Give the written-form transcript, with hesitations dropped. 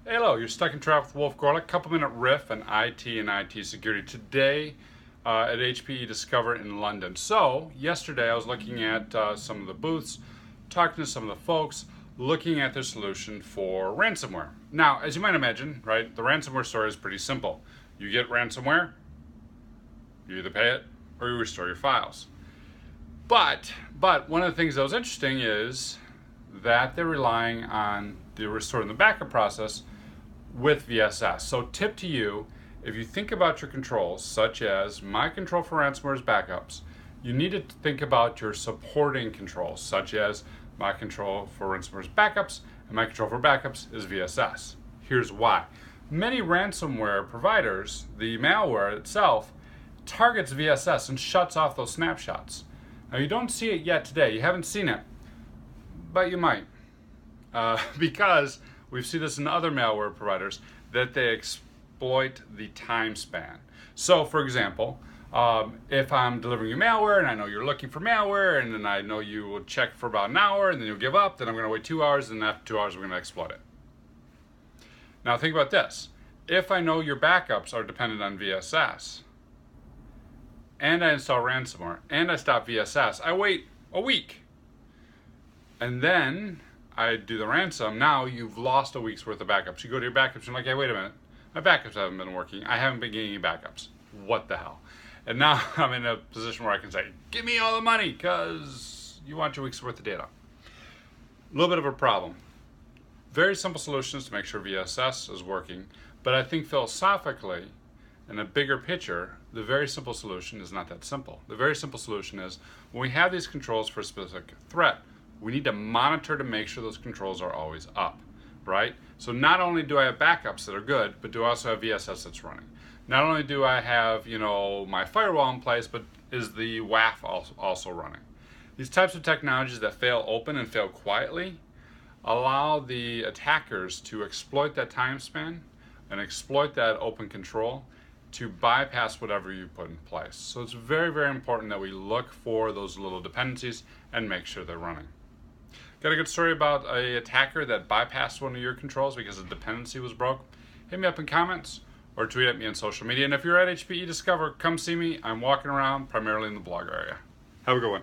Hello, you're stuck in traffic with Wolf Gorlick. Couple-minute riff on IT and IT security today at HPE Discover in London. So yesterday I was looking at some of the booths, talking to some of the folks, looking at their solution for ransomware. Now, as you might imagine, right, the ransomware story is pretty simple. You get ransomware, you either pay it or you restore your files. But one of the things that was interesting is that they're relying on the restore and the backup process with VSS. So tip to you, if you think about your controls, such as my control for ransomware is backups, you need to think about your supporting controls, such as my control for ransomware is backups, and my control for backups is VSS. Here's why. Many ransomware providers, the malware itself, targets VSS and shuts off those snapshots. Now you don't see it yet today, you haven't seen it, but you might. Because we see this in other malware providers, that they exploit the time span. So for example, if I'm delivering you malware and I know you're looking for malware and then I know you will check for about an hour and then you'll give up, then I'm going to wait 2 hours and after 2 hours we're going to exploit it. Now think about this. If I know your backups are dependent on VSS and I install ransomware and I stop VSS, I wait a week and then I do the ransom. Now you've lost a week's worth of backups. You go to your backups and you're like, hey, wait a minute. My backups haven't been working. I haven't been getting any backups. What the hell? And now I'm in a position where I can say, give me all the money because you want your week's worth of data. A little bit of a problem. Very simple solutions to make sure VSS is working. But I think philosophically, in a bigger picture, the very simple solution is not that simple. The very simple solution is when we have these controls for a specific threat, we need to monitor to make sure those controls are always up, right? So not only do I have backups that are good, but do I also have VSS that's running? Not only do I have, my firewall in place, but is the WAF also running? These types of technologies that fail open and fail quietly allow the attackers to exploit that time span and exploit that open control to bypass whatever you put in place. So it's very, very important that we look for those little dependencies and make sure they're running. Got a good story about an attacker that bypassed one of your controls because a dependency was broke? Hit me up in comments or tweet at me on social media. And if you're at HPE Discover, come see me. I'm walking around primarily in the blog area. Have a good one.